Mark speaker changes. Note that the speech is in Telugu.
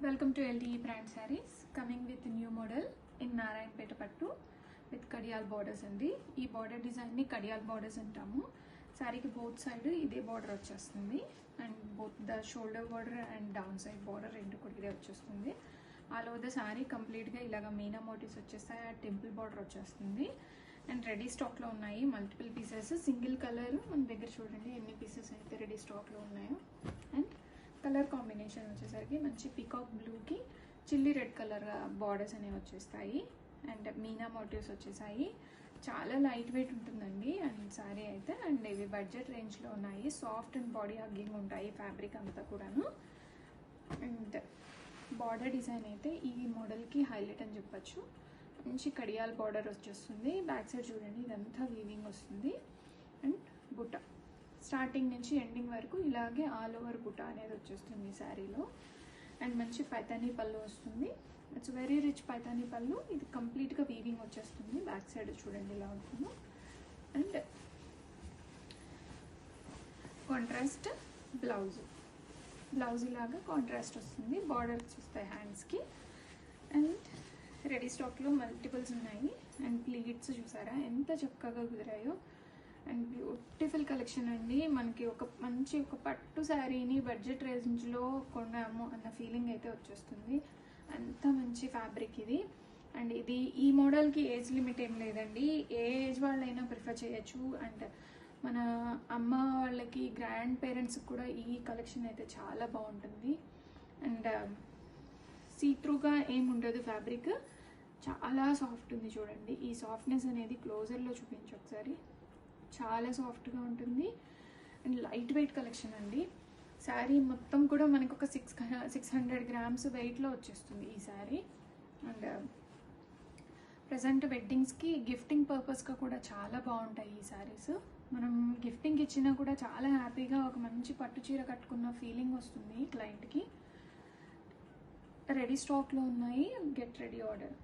Speaker 1: Welcome to LTE brand sarees, coming with a new model in Narayanpeta Pattu with kadiyal borders andi. Ee border design ni kadiyal borders antamu. Saree ki both side ide border vachestundi and both the shoulder border and down side border rendu kuda ide vachestundi. All over the saree complete ga ilaga meena motifs vachestayi, aa temple border vachestundi and ready stock lo unnayi multiple pieces, single color మన దగ్గర చూడండి ఎన్ని పీసెస్ అయితే రెడీ స్టాక్ లో ఉన్నాయో. అండ్ కలర్ కాంబినేషన్ వచ్చేసరికి మంచి పీకాక్ బ్లూకి చిల్లీ రెడ్ కలర్ బార్డర్స్ అనేవి వచ్చేస్తాయి అండ్ మీనా మోటివ్స్ వచ్చేసాయి. చాలా లైట్ వెయిట్ ఉంటుందండి అండ్ సారీ అయితే. అండ్ ఇవి బడ్జెట్ రేంజ్లో ఉన్నాయి, సాఫ్ట్ అండ్ బాడీ హగ్గింగ్ ఉంటాయి ఫ్యాబ్రిక్ అంతా కూడాను. అండ్ బార్డర్ డిజైన్ అయితే ఈ మోడల్కి హైలైట్ అని చెప్పచ్చు. మంచి కడియాల్ బార్డర్ వచ్చేస్తుంది, బ్యాక్ సైడ్ చూడండి ఇదంతా వీవింగ్ వస్తుంది. అండ్ బుట్ట స్టార్టింగ్ నుంచి ఎండింగ్ వరకు ఇలాగే ఆల్ ఓవర్ బుట్ట అనేది వచ్చేస్తుంది శారీలో. అండ్ మంచి పైతానీ పళ్ళు వస్తుంది, ఇట్స్ వెరీ రిచ్ పైతానీ పళ్ళు. ఇది కంప్లీట్గా వీవింగ్ వచ్చేస్తుంది, బ్యాక్ సైడ్ చూడండి ఇలా ఉంటుంది. అండ్ కాంట్రాస్ట్ బ్లౌజ్ ఇలాగా కాంట్రాస్ట్ వస్తుంది, బార్డర్ వచ్చేస్తాయి హ్యాండ్స్కి. అండ్ రెడీ స్టాక్లో మల్టిపుల్స్ ఉన్నాయి అండ్ ప్లీట్స్ చూసారా ఎంత చక్కగా కుదిరాయో. అండ్ బ్యూటిఫుల్ కలెక్షన్ అండి. మనకి ఒక పట్టు శారీని బడ్జెట్ రేంజ్లో కొన్నాము అన్న ఫీలింగ్ అయితే వచ్చేస్తుంది, అంత మంచి ఫ్యాబ్రిక్ ఇది. అండ్ ఇది ఈ మోడల్కి ఏజ్ లిమిట్ ఏం లేదండి, ఏ ఏజ్ వాళ్ళైనా ప్రిఫర్ చేయొచ్చు. అండ్ మన అమ్మ వాళ్ళకి గ్రాండ్ పేరెంట్స్కి కూడా ఈ కలెక్షన్ అయితే చాలా బాగుంటుంది. అండ్ సీత్రూగా ఏం ఉండదు ఫ్యాబ్రిక్, చాలా సాఫ్ట్ ఉంది చూడండి. ఈ సాఫ్ట్నెస్ అనేది క్లోజర్లో చూపించు ఒకసారి, చాలా సాఫ్ట్గా ఉంటుంది అండ్ లైట్ వెయిట్ కలెక్షన్ అండి. శారీ మొత్తం కూడా మనకు ఒక 600 గ్రామ్స్ వెయిట్లో వచ్చేస్తుంది ఈ శారీ. అండ్ ప్రజెంట్ వెడ్డింగ్స్కి గిఫ్టింగ్ పర్పస్గా కూడా చాలా బాగుంటాయి ఈ శారీస్. మనం గిఫ్టింగ్ ఇచ్చినా కూడా చాలా హ్యాపీగా ఒక మంచి పట్టు చీర కట్టుకున్న ఫీలింగ్ వస్తుంది క్లయింట్కి. రెడీ స్టాక్లో ఉన్నాయి, గెట్ రెడీ ఆర్డర్.